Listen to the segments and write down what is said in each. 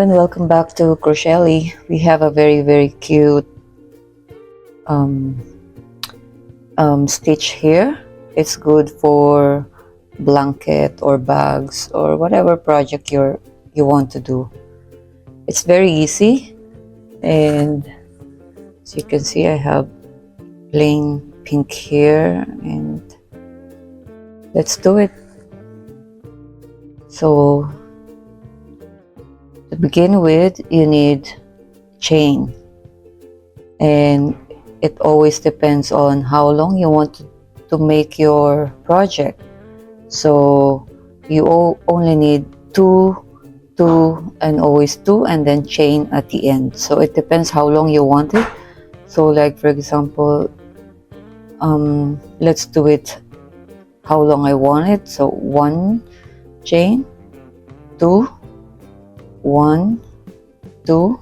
and welcome back to Crochet. We have a very cute stitch here. It's good for blanket or bags or whatever project you want to do. It's very easy, and as you can see, I have plain pink here, and let's do it. So to begin with, you need chain, and it always depends on how long you want to make your project. So you only need two, and always two, and then chain at the end. So it depends how long you want it. So like for example, let's do it how long I want it. So one chain, two, one, two,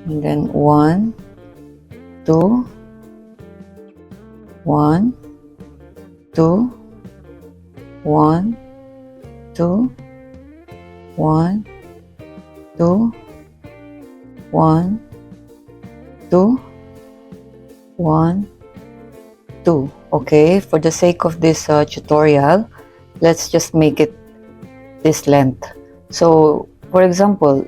and then one, two, one, two, one, two, one, two, one, two, one, two. Okay, for the sake of this tutorial, let's just make it this length. So for example,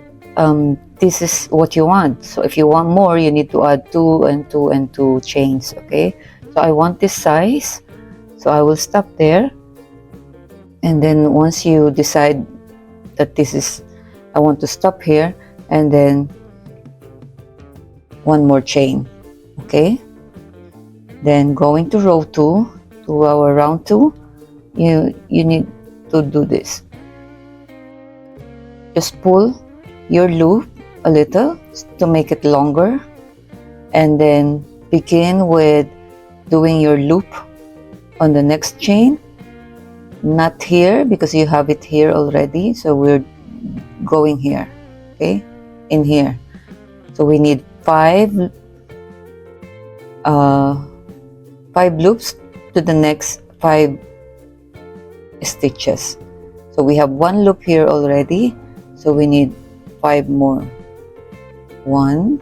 this is what you want. So if you want more, you need to add two and two and two chains. Okay, so I want this size, so I will stop there. And then once you decide that this is, I want to stop here, and then one more chain. Okay, then going to row 2, to our round 2, you need to do this. Just pull your loop a little to make it longer, and then begin with doing your loop on the next chain. Not here because you have it here already, so we're going here. Okay, in here. So we need five loops to the next 5 stitches. So we have one loop here already, so we need 5 more. 1,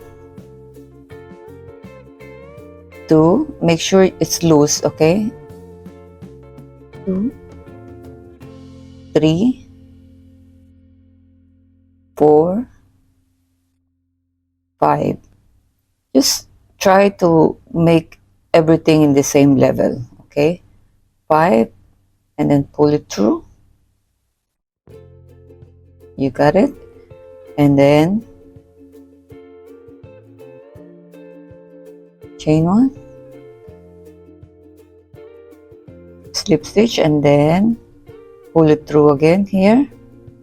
2, make sure it's loose. Okay, 2, 3, 4, 5. Just try to make everything in the same level. Okay, 5, and then pull it through. You got it. And then chain 1, slip stitch, and then pull it through again here,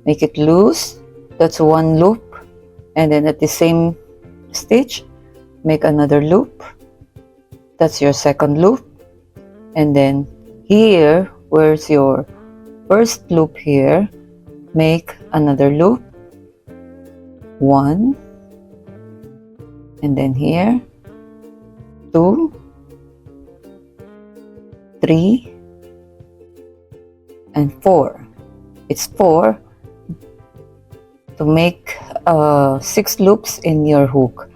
make it loose. That's one loop, and then at the same stitch make another loop. That's your second loop. And then here, where's your first loop here, make another loop, 1, and then here 2, 3, and 4. It's 4 to make 6 loops in your hook.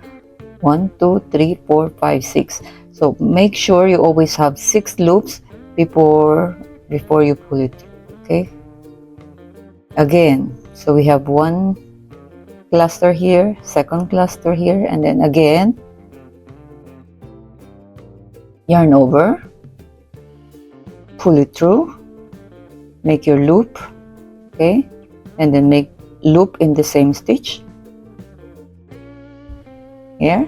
1, 2, 3, 4, 5, 6. So make sure you always have 6 loops before you pull it. Okay, again, so we have one cluster here, second cluster here, and then again yarn over, pull it through, make your loop. Okay, and then make loop in the same stitch here,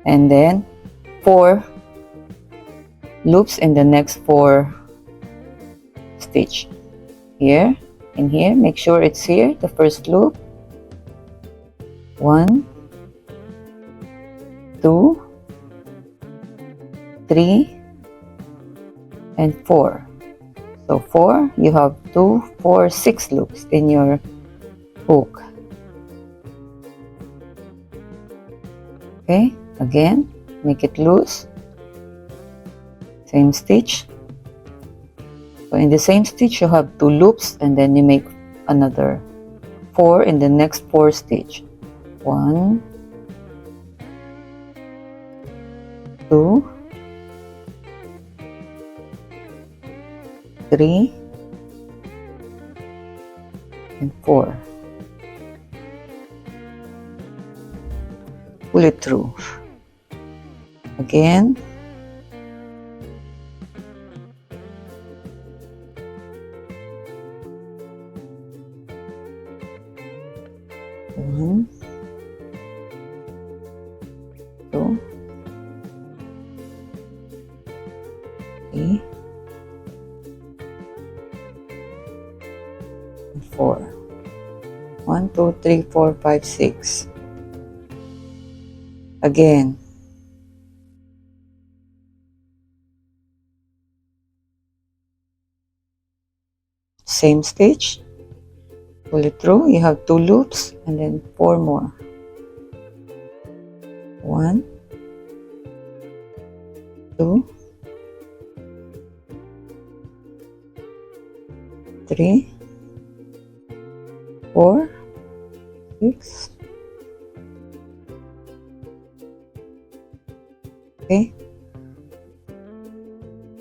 and then 4 loops in the next 4 stitch here, in here. Make sure it's here, the first loop. 1, 2, 3, and 4. So 4, you have 2, 4, 6 loops in your hook. Okay, again, make it loose, same stitch. So in the same stitch you have 2 loops, and then you make another 4 in the next 4 stitch. 1, 2, 3, and 4. Pull it through. Again. One, 2, 3, and 4. 1, 2, 3, 4, 5, 6. Again. Same stitch. Pull it through. You have 2 loops and then 4 more. 1, 2, 3, 4, 6. Okay.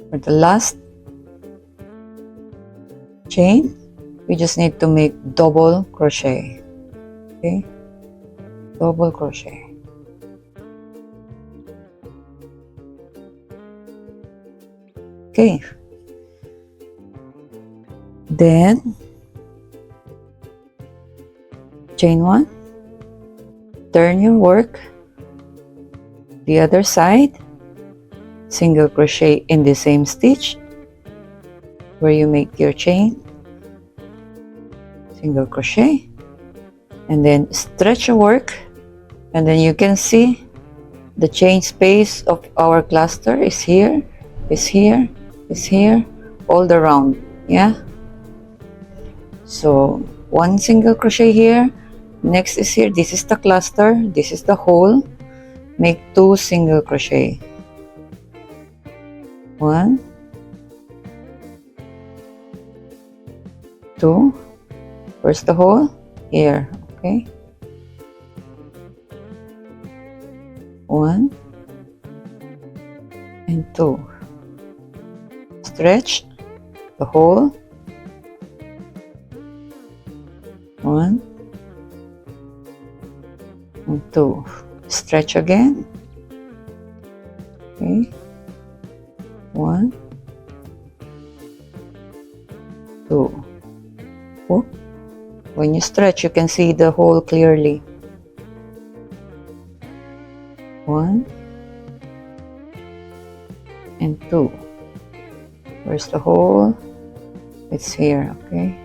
For the last chain, we just need to make double crochet. Okay, double crochet. Okay, then chain 1, turn your work the other side, single crochet in the same stitch where you make your chain, single crochet, and then stretch your work, and then you can see the chain space of our cluster is here, is here, is here, all around. Yeah, so 1 single crochet here, next is here, this is the cluster, this is the hole, make 2 single crochet. 1, 2, where's the hole? Here. Okay, 1 and 2. Stretch the hole. 1 and 2. Stretch again. Okay, 1, 2. Oh. When you stretch, you can see the hole clearly. 1 and 2. Where's the hole? It's here. Okay,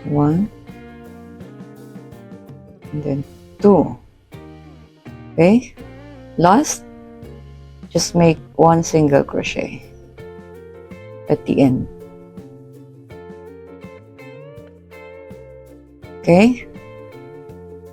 1 and then 2. Okay, last, just make 1 single crochet at the end. Okay,